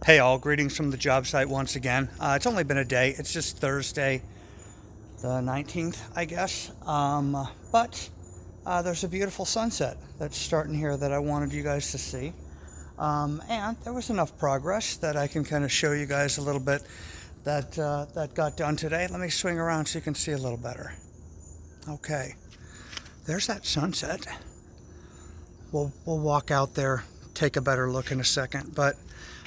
Hey all, greetings from the job site once again. It's only been a day. It's just Thursday, the 19th, I guess. But there's a beautiful sunset that's starting here that I wanted you guys to see. And there was enough progress that I can kind of show you guys a little bit that got done today. Let me swing around so you can see a little better. Okay, there's that sunset. We'll walk out there, take a better look in a second, but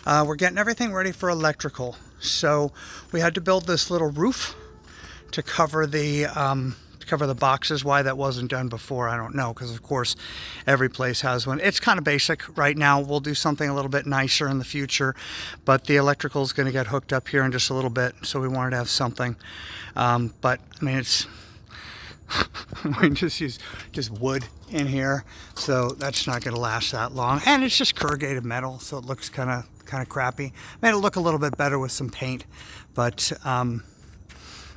we're getting everything ready for electrical. So we had to build this little roof to cover the boxes. Why that wasn't done before, I don't know, because of course every place has one. It's kind of basic right now. We'll do something a little bit nicer in the future, but the electrical is going to get hooked up here in just a little bit, so we wanted to have something. But I mean, it's we just use just wood in here, so that's not going to last that long, and it's just corrugated metal, so it looks kind of crappy. Made it look a little bit better with some paint, but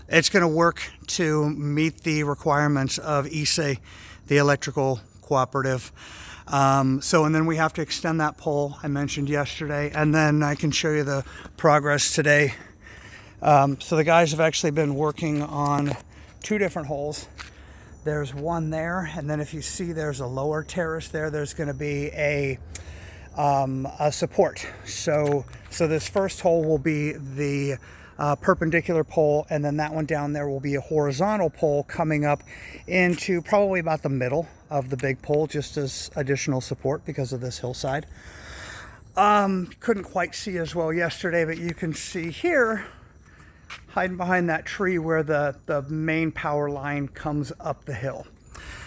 it's going to work to meet the requirements of ESA, the electrical cooperative. And then we have to extend that pole I mentioned yesterday, and then I can show you the progress today. So the guys have actually been working on two different holes. There's one there, and then if you see there's a lower terrace there, there's going to be a support. So this first hole will be the perpendicular pole, and then that one down there will be a horizontal pole coming up into probably about the middle of the big pole, just as additional support because of this hillside. Couldn't quite see as well yesterday, but you can see here, hiding behind that tree, where the main power line comes up the hill.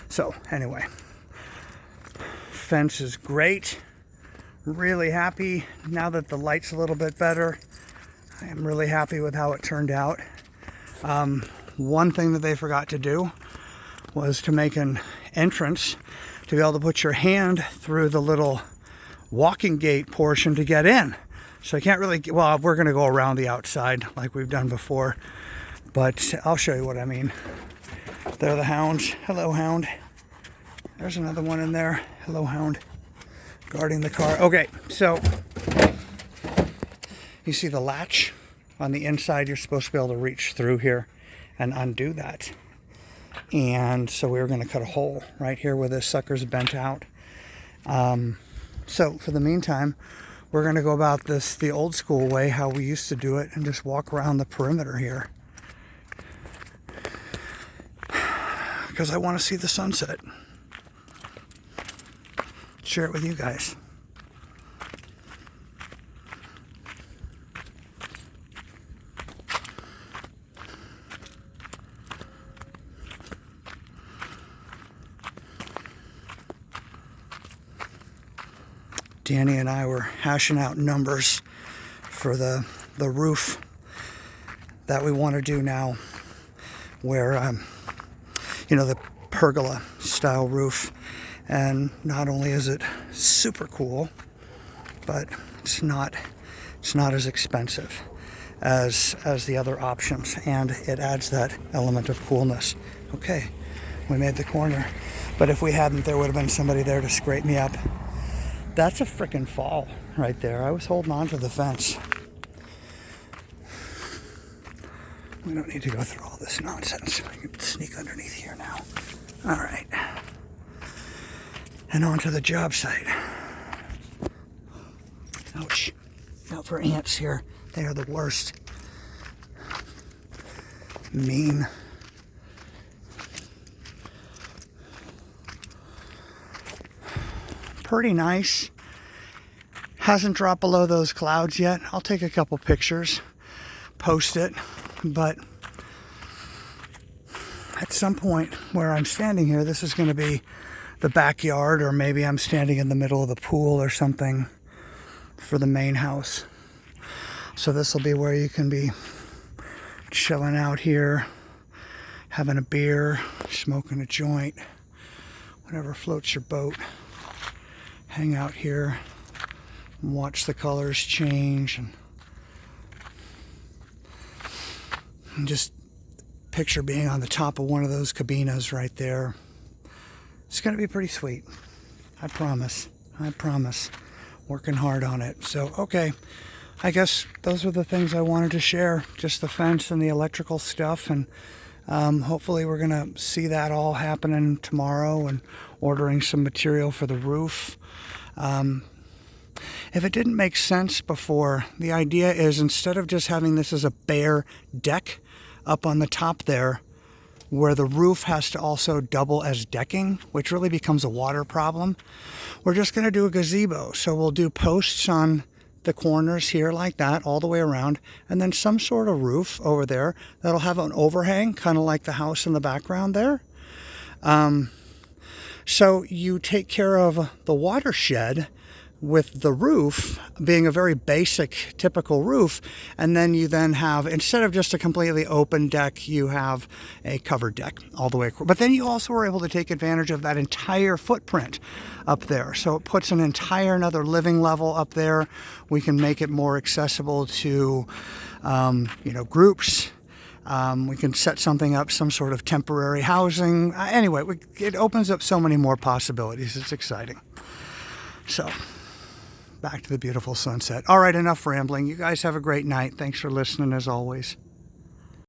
So anyway, fence is great. Really happy now that the light's a little bit better. I am really happy with how it turned out. One thing that they forgot to do was to make an entrance to be able to put your hand through the little walking gate portion to get in. So I can't really, well, we're going to go around the outside like we've done before, but I'll show you what I mean. There are the hounds. Hello, hound. There's another one in there. Hello, hound. Guarding the car. Okay, so you see the latch on the inside. You're supposed to be able to reach through here and undo that. And so we were going to cut a hole right here where this sucker's bent out. So for the meantime, we're going to go about this the old school way, how we used to do it, and just walk around the perimeter here. Because I want to see the sunset. Share it with you guys. Danny and I were hashing out numbers for the roof that we want to do now, where the pergola style roof. And not only is it super cool, but it's not as expensive as the other options, and it adds that element of coolness. Okay, we made the corner, but if we hadn't, there would have been somebody there to scrape me up. That's a freaking fall right there. I was holding on to the fence. We don't need to go through all this nonsense. I can sneak underneath here now. All right. And on to the job site. Ouch. Out for ants here. They are the worst. Mean. Pretty nice. Hasn't dropped below those clouds yet. I'll take a couple pictures, post it, but at some point where I'm standing here, this is going to be the backyard, or maybe I'm standing in the middle of the pool or something for the main house. So this will be where you can be chilling out here, having a beer, smoking a joint, whatever floats your boat. Hang out here and watch the colors change, and just picture being on the top of one of those cabinas right there. It's going to be pretty sweet. I promise. Working hard on it. So, okay. I guess those were the things I wanted to share, just the fence and the electrical stuff. And hopefully we're going to see that all happening tomorrow, and ordering some material for the roof. If it didn't make sense before, the idea is, instead of just having this as a bare deck up on the top there, where the roof has to also double as decking, which really becomes a water problem, we're just going to do a gazebo. So we'll do posts on the corners here like that all the way around, and then some sort of roof over there that'll have an overhang, kind of like the house in the background there. So you take care of the watershed with the roof being a very basic, typical roof, and then you then have, instead of just a completely open deck, you have a covered deck all the way across. But then you also are able to take advantage of that entire footprint up there. So it puts an entire another living level up there. We can make it more accessible to, groups. We can set something up, some sort of temporary housing. Anyway, it opens up so many more possibilities. It's exciting. So, back to the beautiful sunset. All right, enough rambling. You guys have a great night. Thanks for listening as always.